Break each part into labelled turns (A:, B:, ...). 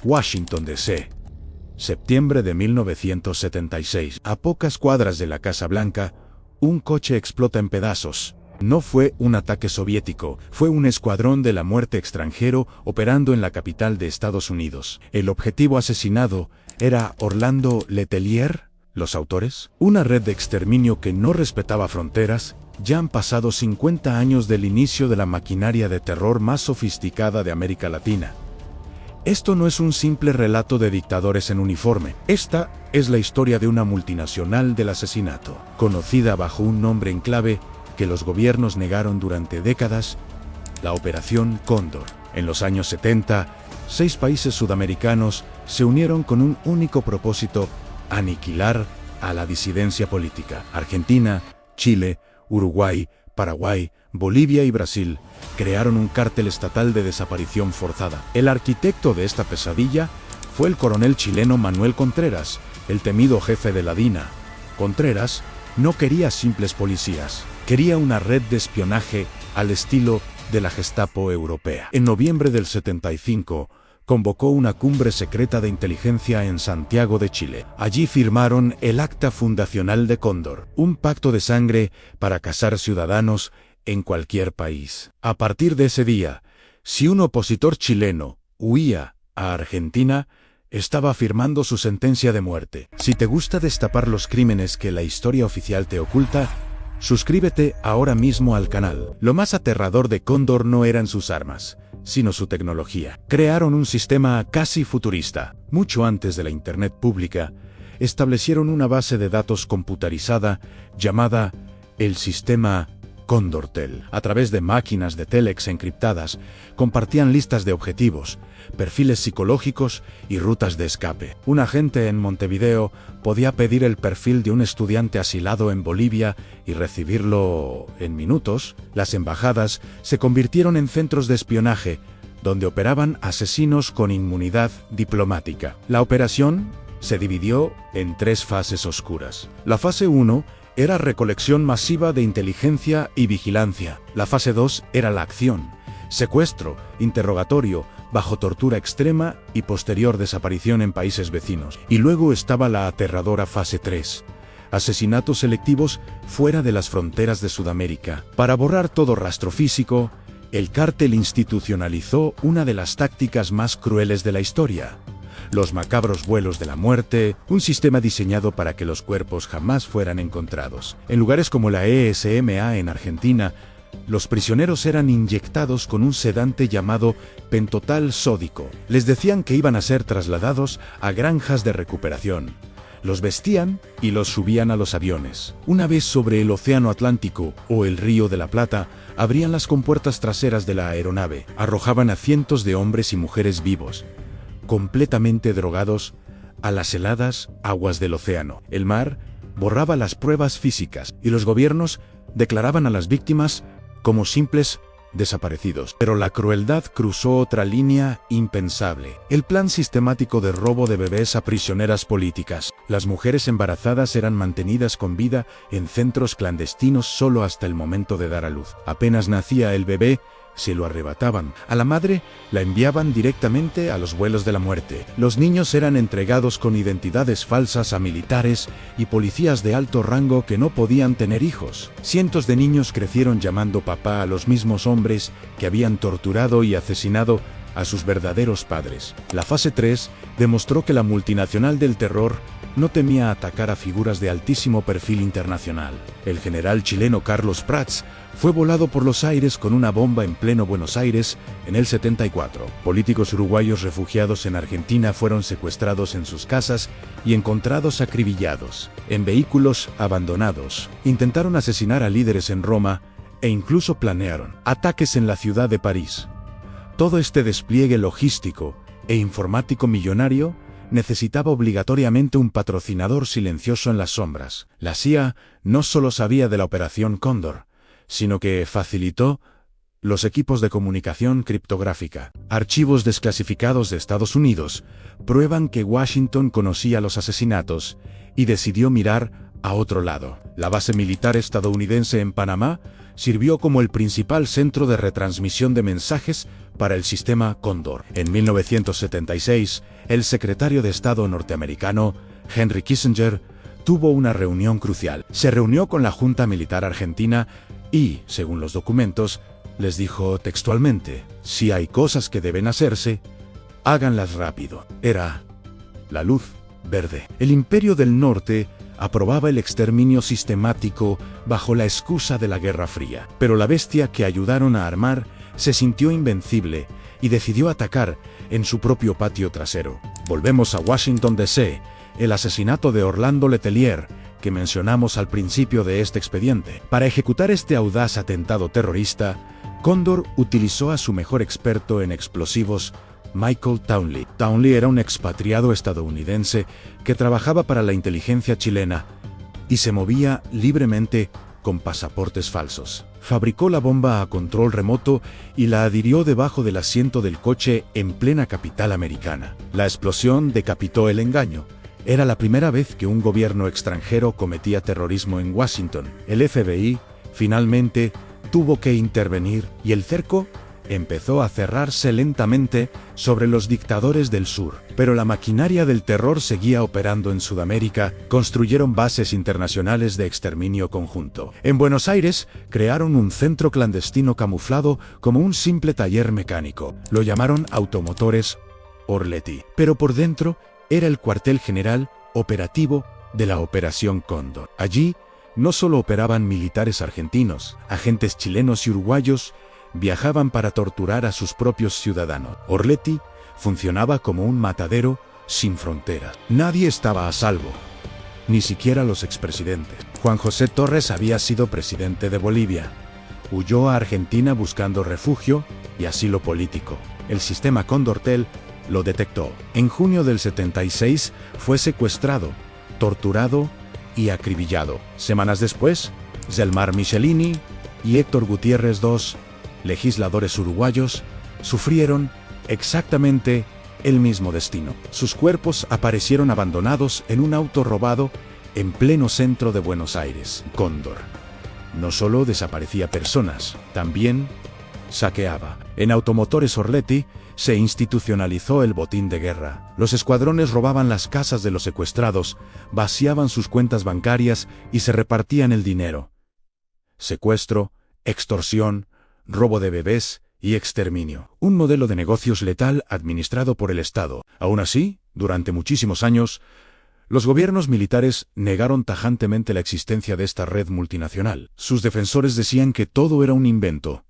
A: Washington, D.C. Septiembre de 1976. A pocas cuadras de la Casa Blanca, un coche explota en pedazos. No fue un ataque soviético, fue un escuadrón de la muerte extranjero operando en la capital de Estados Unidos. El objetivo asesinado era Orlando Letelier. ¿Los autores? Una red de exterminio que no respetaba fronteras. Ya han pasado 50 años del inicio de la maquinaria de terror más sofisticada de América Latina. Esto no es un simple relato de dictadores en uniforme. Esta es la historia de una multinacional del asesinato, conocida bajo un nombre en clave que los gobiernos negaron durante décadas: la Operación Cóndor. En los años 70, 6 países sudamericanos se unieron con un único propósito: aniquilar a la disidencia política. Argentina, Chile, Uruguay, Paraguay, Bolivia y Brasil crearon un cártel estatal de desaparición forzada. El arquitecto de esta pesadilla fue el coronel chileno Manuel Contreras, el temido jefe de la DINA. Contreras no quería simples policías, quería una red de espionaje al estilo de la Gestapo europea. En noviembre del 75, convocó una cumbre secreta de inteligencia en Santiago de Chile. Allí firmaron el Acta Fundacional de Cóndor, un pacto de sangre para cazar ciudadanos en cualquier país. A partir de ese día, si un opositor chileno huía a Argentina, estaba firmando su sentencia de muerte. Si te gusta destapar los crímenes que la historia oficial te oculta, suscríbete ahora mismo al canal. Lo más aterrador de Cóndor no eran sus armas, sino su tecnología. Crearon un sistema casi futurista. Mucho antes de la Internet pública, establecieron una base de datos computarizada llamada el sistema Condortel. A través de máquinas de Telex encriptadas, compartían listas de objetivos, perfiles psicológicos y rutas de escape. Un agente en Montevideo podía pedir el perfil de un estudiante asilado en Bolivia y recibirlo en minutos. Las embajadas se convirtieron en centros de espionaje, donde operaban asesinos con inmunidad diplomática. La operación se dividió en 3 fases oscuras. La fase 1 era recolección masiva de inteligencia y vigilancia. La fase 2 era la acción: secuestro, interrogatorio, bajo tortura extrema y posterior desaparición en países vecinos. Y luego estaba la aterradora fase 3, asesinatos selectivos fuera de las fronteras de Sudamérica. Para borrar todo rastro físico, el cártel institucionalizó una de las tácticas más crueles de la historia: los macabros vuelos de la muerte, un sistema diseñado para que los cuerpos jamás fueran encontrados. En lugares como la ESMA en Argentina, los prisioneros eran inyectados con un sedante llamado pentotal sódico. Les decían que iban a ser trasladados a granjas de recuperación. Los vestían y los subían a los aviones. Una vez sobre el Océano Atlántico o el Río de la Plata, abrían las compuertas traseras de la aeronave, arrojaban a cientos de hombres y mujeres vivos, completamente drogados, a las heladas aguas del océano. El mar borraba las pruebas físicas y los gobiernos declaraban a las víctimas como simples desaparecidos. Pero la crueldad cruzó otra línea impensable: el plan sistemático de robo de bebés a prisioneras políticas. Las mujeres embarazadas eran mantenidas con vida en centros clandestinos solo hasta el momento de dar a luz. Apenas nacía el bebé, se lo arrebataban. A la madre la enviaban directamente a los vuelos de la muerte. Los niños eran entregados con identidades falsas a militares y policías de alto rango que no podían tener hijos. Cientos de niños crecieron llamando papá a los mismos hombres que habían torturado y asesinado a sus verdaderos padres. La fase 3 demostró que la multinacional del terror no temía atacar a figuras de altísimo perfil internacional. El general chileno Carlos Prats fue volado por los aires con una bomba en pleno Buenos Aires en el 74. Políticos uruguayos refugiados en Argentina fueron secuestrados en sus casas y encontrados acribillados en vehículos abandonados. Intentaron asesinar a líderes en Roma e incluso planearon ataques en la ciudad de París. Todo este despliegue logístico e informático millonario necesitaba obligatoriamente un patrocinador silencioso en las sombras. La CIA no solo sabía de la Operación Cóndor, sino que facilitó los equipos de comunicación criptográfica. Archivos desclasificados de Estados Unidos prueban que Washington conocía los asesinatos y decidió mirar a otro lado. La base militar estadounidense en Panamá sirvió como el principal centro de retransmisión de mensajes para el sistema Cóndor. En 1976, el secretario de Estado norteamericano, Henry Kissinger, tuvo una reunión crucial. Se reunió con la Junta Militar Argentina y, según los documentos, les dijo textualmente: si hay cosas que deben hacerse, háganlas rápido. Era la luz verde. El Imperio del Norte aprobaba el exterminio sistemático bajo la excusa de la Guerra Fría. Pero la bestia que ayudaron a armar se sintió invencible y decidió atacar en su propio patio trasero. Volvemos a Washington, D.C., el asesinato de Orlando Letelier, que mencionamos al principio de este expediente. Para ejecutar este audaz atentado terrorista, Cóndor utilizó a su mejor experto en explosivos, Michael Townley. Townley era un expatriado estadounidense que trabajaba para la inteligencia chilena y se movía libremente con pasaportes falsos. Fabricó la bomba a control remoto y la adhirió debajo del asiento del coche en plena capital americana. La explosión decapitó el engaño. Era la primera vez que un gobierno extranjero cometía terrorismo en Washington. El FBI, finalmente, tuvo que intervenir y el cerco empezó a cerrarse lentamente sobre los dictadores del sur. Pero la maquinaria del terror seguía operando en Sudamérica. Construyeron bases internacionales de exterminio conjunto. En Buenos Aires, crearon un centro clandestino camuflado como un simple taller mecánico. Lo llamaron Automotores Orleti. Pero por dentro, era el cuartel general operativo de la Operación Cóndor. Allí, no solo operaban militares argentinos, agentes chilenos y uruguayos viajaban para torturar a sus propios ciudadanos. Orleti funcionaba como un matadero sin fronteras. Nadie estaba a salvo, ni siquiera los expresidentes. Juan José Torres había sido presidente de Bolivia. Huyó a Argentina buscando refugio y asilo político. El sistema Condortel lo detectó. En junio del 76 fue secuestrado, torturado y acribillado. Semanas después, Zelmar Michelini y Héctor Gutiérrez, dos legisladores uruguayos, sufrieron exactamente el mismo destino. Sus cuerpos aparecieron abandonados en un auto robado en pleno centro de Buenos Aires. Cóndor no solo desaparecía personas, también saqueaba. En Automotores Orleti se institucionalizó el botín de guerra. Los escuadrones robaban las casas de los secuestrados, vaciaban sus cuentas bancarias y se repartían el dinero. Secuestro, extorsión, robo de bebés y exterminio. Un modelo de negocios letal administrado por el Estado. Aún así, durante muchísimos años, los gobiernos militares negaron tajantemente la existencia de esta red multinacional. Sus defensores decían que todo era un invento,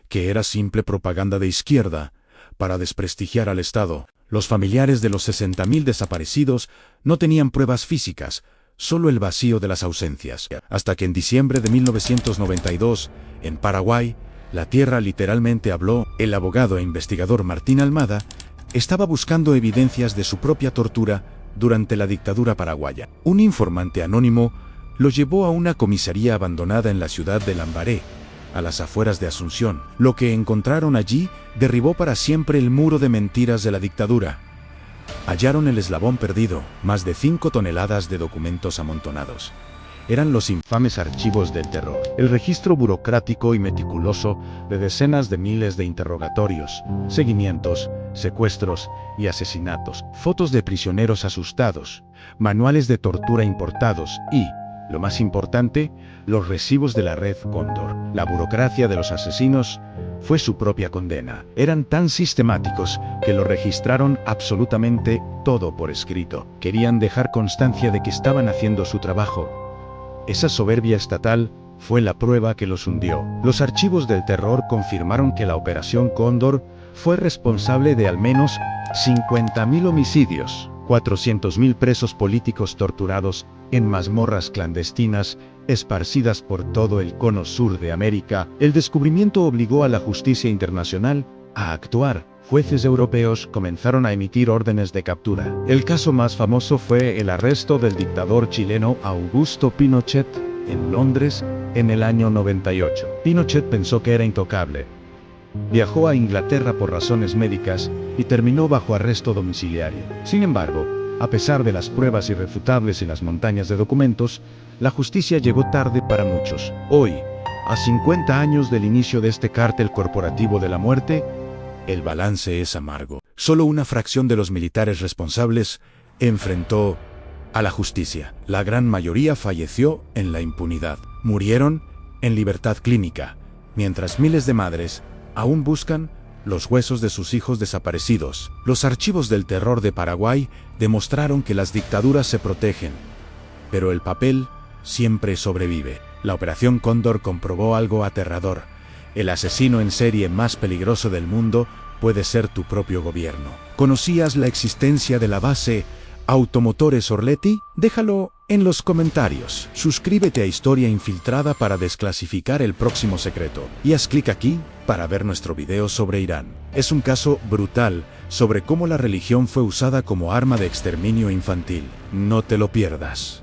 A: que era simple propaganda de izquierda para desprestigiar al Estado. Los familiares de los 60.000 desaparecidos no tenían pruebas físicas, solo el vacío de las ausencias. Hasta que en diciembre de 1992, en Paraguay, la tierra literalmente habló. El abogado e investigador Martín Almada estaba buscando evidencias de su propia tortura durante la dictadura paraguaya. Un informante anónimo lo llevó a una comisaría abandonada en la ciudad de Lambaré, a las afueras de Asunción. Lo que encontraron allí derribó para siempre el muro de mentiras de la dictadura. Hallaron el eslabón perdido, más de 5 toneladas de documentos amontonados. Eran los infames archivos del terror. El registro burocrático y meticuloso de decenas de miles de interrogatorios, seguimientos, secuestros y asesinatos. Fotos de prisioneros asustados, manuales de tortura importados y, lo más importante, los recibos de la red Cóndor. La burocracia de los asesinos fue su propia condena. Eran tan sistemáticos que lo registraron absolutamente todo por escrito. Querían dejar constancia de que estaban haciendo su trabajo. Esa soberbia estatal fue la prueba que los hundió. Los archivos del terror confirmaron que la Operación Cóndor fue responsable de al menos 50.000 homicidios, 400.000 presos políticos torturados en mazmorras clandestinas esparcidas por todo el cono sur de América. El descubrimiento obligó a la justicia internacional a actuar. Jueces europeos comenzaron a emitir órdenes de captura. El caso más famoso fue el arresto del dictador chileno Augusto Pinochet en Londres en el año 98. Pinochet pensó que era intocable. Viajó a Inglaterra por razones médicas y terminó bajo arresto domiciliario. Sin embargo, a pesar de las pruebas irrefutables en las montañas de documentos, la justicia llegó tarde para muchos. Hoy,
B: A 50 años del inicio de este cártel corporativo de la muerte,
A: el balance es amargo. Solo una fracción de los militares responsables enfrentó a la justicia. La gran mayoría falleció en la impunidad. Murieron en libertad clínica, mientras miles de madres aún buscan los huesos de sus hijos desaparecidos. Los archivos del terror de Paraguay demostraron que las dictaduras se protegen, pero el papel siempre sobrevive. La Operación Cóndor comprobó algo aterrador. El asesino en serie más peligroso del mundo puede ser tu propio gobierno. ¿Conocías la existencia de la base Automotores Orletti? Déjalo en los comentarios. Suscríbete a Historia Infiltrada para desclasificar el próximo secreto. Y haz clic aquí para ver nuestro video sobre Irán. Es un caso brutal sobre cómo la religión fue usada como arma de exterminio infantil. No te lo pierdas.